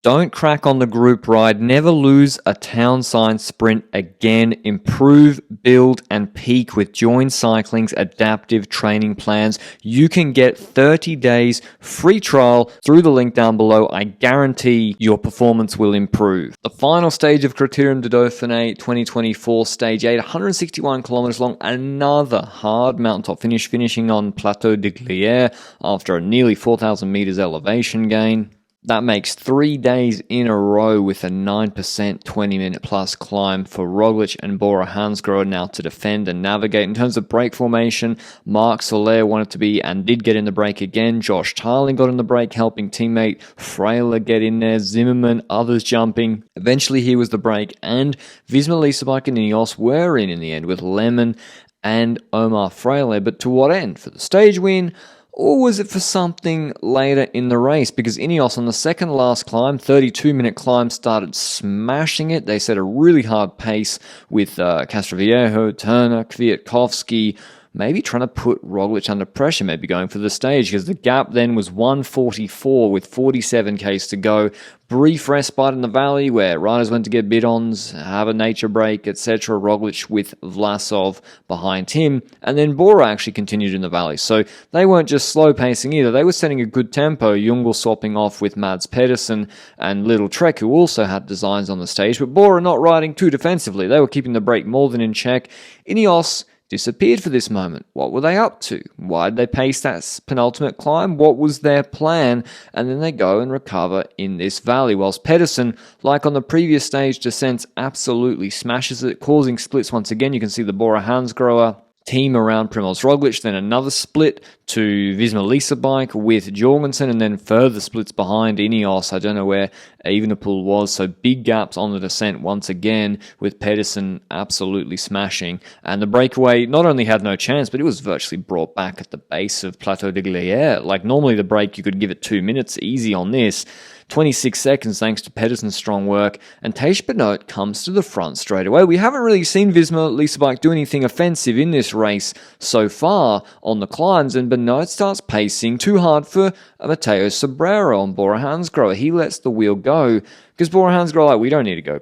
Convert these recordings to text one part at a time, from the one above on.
Don't crack on the group ride. Never lose a town sign sprint again. Improve, build, and peak with Join Cycling's adaptive training plans. You can get 30 days free trial through the link down below. I guarantee your performance will improve. The final stage of Criterium du Dauphiné 2024, Stage 8, 161 kilometers long. Another hard mountaintop finish, finishing on Plateau de Glières after a nearly 4,000 meters elevation gain. That makes 3 days in a row with a 9% 20-minute plus climb for Roglic and Bora Hansgrohe now to defend and navigate. In terms of break formation, Marc Soler wanted to be and did get in the break again. Josh Tarling got in the break, helping teammate Freyler get in there. Zimmerman, others jumping. Eventually he was the break, and Visma Leasebike and Ineos were in the end with Lemon and Omar Freyler. But to what end? For the stage win? Or was it for something later in the race? Because Ineos on the second last climb, 32-minute climb, started smashing it. They set a really hard pace with Castroviejo, Turner, Kwiatkowski, maybe trying to put Roglic under pressure, maybe going for the stage, because the gap then was 1:44 with 47 k's to go. Brief respite in the valley where riders went to get bidons, have a nature break, etc. Roglic with Vlasov behind him, and then Bora actually continued in the valley. So they weren't just slow pacing either, they were setting a good tempo. Jungel swapping off with Mads Pedersen and Little Trek, who also had designs on the stage, but Bora not riding too defensively. They were keeping the break more than in check. Ineos disappeared for this moment. What were they up to? Why did they pace that penultimate climb? What was their plan? And then they go and recover in this valley, whilst Pedersen, like on the previous stage, descents absolutely smashes it, causing splits once again. You can see the Bora Hansgrohe team around Primoz Roglic, then another split to Visma Leasebike with Jorgensen, and then further splits behind Ineos. I don't know where Evenepoel was, so big gaps on the descent once again, with Pedersen absolutely smashing. And the breakaway not only had no chance, but it was virtually brought back at the base of Plateau de Glières. Like normally the break, you could give it 2 minutes easy on this. 26 seconds thanks to Pedersen's strong work, and Teish Benoit comes to the front straight away. We haven't really seen Visma Leasebike do anything offensive in this race so far on the climbs, and Benoit starts pacing too hard for Matteo Sobrero on Bora Hansgrohe. He lets the wheel go, because Bora Hansgrohe, like, we don't need to go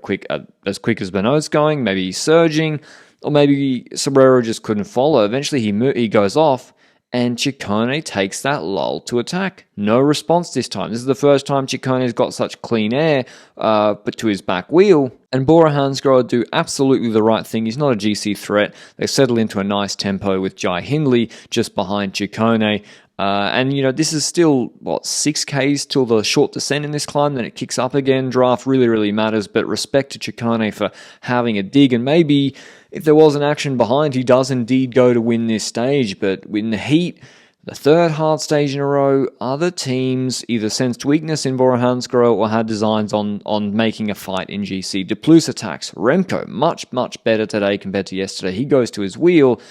as quick as Benoit's going. Maybe he's surging, or maybe Sobrero just couldn't follow. Eventually he goes off, and Ciccone takes that lull to attack. No response this time. This is the first time Ciccone's got such clean air, but to his back wheel. And Bora Hansgrohe do absolutely the right thing. He's not a GC threat. They settle into a nice tempo with Jai Hindley just behind Ciccone. And, you know, this is still, 6 k's till the short descent in this climb, then it kicks up again. Draft really, really matters, but respect to Ciccone for having a dig, and maybe if there was an action behind, he does indeed go to win this stage. But in the heat, the third hard stage in a row, other teams either sensed weakness in Bora Hansgrohe or had designs on making a fight in GC. De Plus attacks Remco, much, much better today compared to yesterday. He goes to his wheel,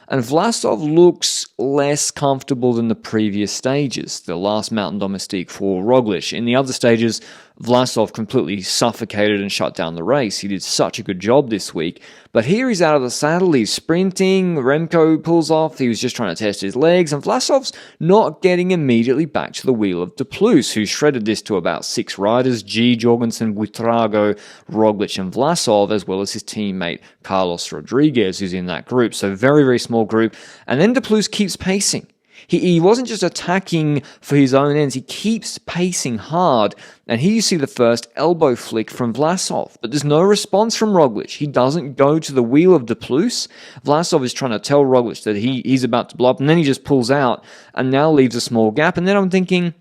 and Vlasov looks less comfortable than the previous stages, the last Mountain Domestique for Roglic. In the other stages, Vlasov completely suffocated and shut down the race. He did such a good job this week. But here he's out of the saddle, he's sprinting, Remco pulls off, he was just trying to test his legs, and Vlasov's not getting immediately back to the wheel of De Plus, who shredded this to about 6 riders, G, Jorgensen, Buitrago, Roglic, and Vlasov, as well as his teammate Carlos Rodriguez, who's in that group. So very, very small group. And then De Plus keeps pacing. He wasn't just attacking for his own ends, he keeps pacing hard, and here you see the first elbow flick from Vlasov, but there's no response from Roglic. He doesn't go to the wheel of De Plus. Vlasov is trying to tell Roglic that he's about to blow up, and then he just pulls out and now leaves a small gap. And then I'm thinking,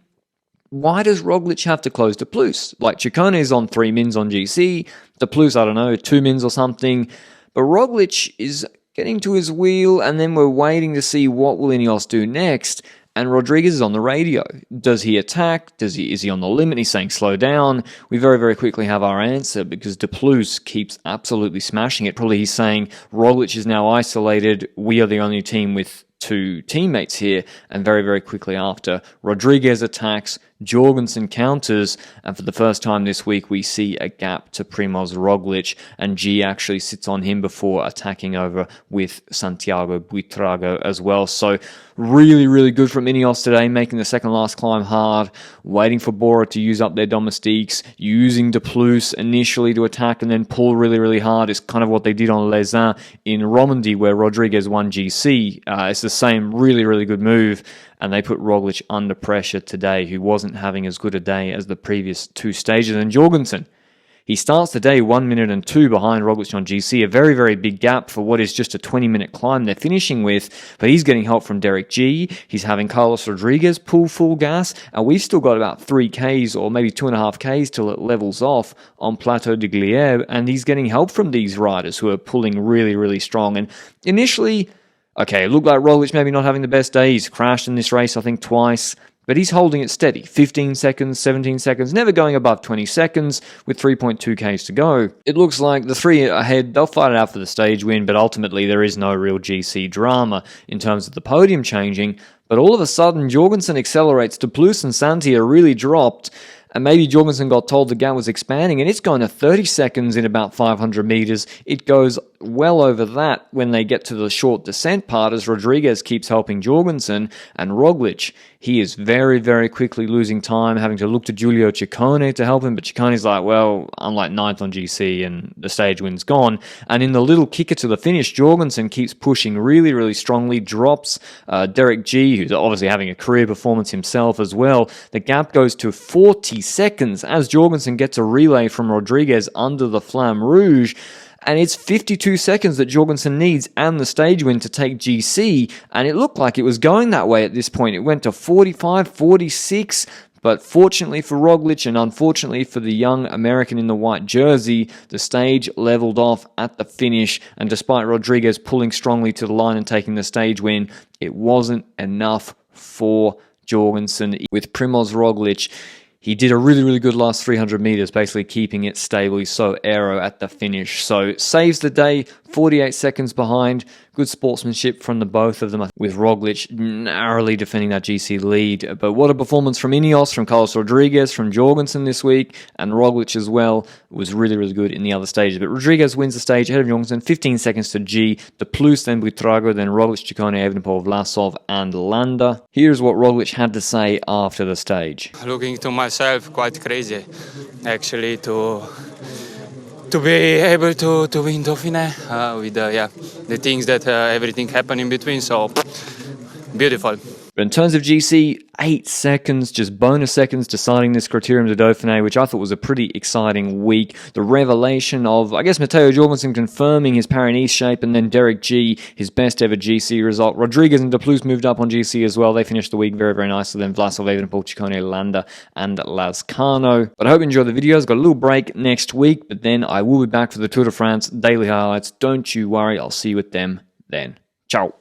why does Roglic have to close De Plus? Like, Ciccone is on 3 mins on GC, De Plus, I don't know, 2 mins or something, but Roglic is getting to his wheel, and then we're waiting to see what will Ineos do next. And Rodriguez is on the radio. Does he attack? Is he on the limit? He's saying slow down. We very, very quickly have our answer, because De Plus keeps absolutely smashing it. Probably he's saying Roglic is now isolated. We are the only team with 2 teammates here. And very, very quickly after, Rodriguez attacks, Jorgensen counters, and for the first time this week we see a gap to Primoz Roglic, and G actually sits on him before attacking over with Santiago Buitrago as well. So Really, really good from Ineos today, making the second last climb hard, waiting for Bora to use up their domestiques, using De Plus initially to attack and then pull really, really hard. Is kind of what they did on Les Uns in Romandy, where Rodriguez won GC. It's the same really, really good move, and they put Roglic under pressure today, who wasn't having as good a day as the previous two stages. And Jorgensen, he starts the day 1 minute and 2 behind Roglic on GC, a very, very big gap for what is just a 20-minute climb they're finishing with, but he's getting help from Derek G, he's having Carlos Rodriguez pull full gas, and we've still got about 3Ks or maybe 2.5Ks till it levels off on Plateau de Glières, and he's getting help from these riders who are pulling really, really strong. And initially, okay, it looked like Roglic maybe not having the best day. He's crashed in this race, I think, twice. But he's holding it steady. 15 seconds, 17 seconds, never going above 20 seconds with 3.2 Ks to go. It looks like the three ahead, they'll fight it out for the stage win, but ultimately there is no real GC drama in terms of the podium changing. But all of a sudden, Jorgensen accelerates. De Plus and Santi are really dropped. And maybe Jorgensen got told the gap was expanding, and it's going to 30 seconds in about 500 meters. It goes well over that when they get to the short descent part, as Rodriguez keeps helping Jorgensen. And Roglic, he is very, very quickly losing time, having to look to Giulio Ciccone to help him. But Ciccone's like, well, I'm like 9th on GC, and the stage win's gone. And in the little kicker to the finish, Jorgensen keeps pushing really, really strongly, drops Derek G, who's obviously having a career performance himself as well. The gap goes to 40 seconds as Jorgensen gets a relay from Rodriguez under the Flamme Rouge. And it's 52 seconds that Jorgensen needs and the stage win to take GC. And it looked like it was going that way at this point. It went to 45, 46. But fortunately for Roglic and unfortunately for the young American in the white jersey, the stage leveled off at the finish. And despite Rodriguez pulling strongly to the line and taking the stage win, it wasn't enough for Jorgensen. With Primoz Roglic, he did a really, really good last 300 meters, basically keeping it stable. He's so aero at the finish. So saves the day, 48 seconds behind. Good sportsmanship from the both of them, with Roglic narrowly defending that GC lead. But what a performance from Ineos, from Carlos Rodriguez, from Jorgensen this week, and Roglic as well was really, really good in the other stages. But Rodriguez wins the stage ahead of Jorgensen, 15 seconds to G, De Plus, then Buitrago, then Roglic, Ciccone, Evenepoel, Vlasov, and Landa. Here's what Roglic had to say after the stage. Looking to myself, quite crazy, actually, to be able to win Dauphiné with the things that everything happened in between. So beautiful. But in terms of GC, 8 seconds, just bonus seconds deciding this Criterium du Dauphiné, which I thought was a pretty exciting week. The revelation of, I guess, Matteo Jorgensen confirming his Paris-Nice shape, and then Derek G, his best ever GC result. Rodriguez and De Plus moved up on GC as well. They finished the week very, very nicely. Then Vlasov, Evenepoel, Ciccone, Landa, and Lazcano. But I hope you enjoyed the videos. Got a little break next week, but then I will be back for the Tour de France daily highlights. Don't you worry, I'll see you with them then. Ciao.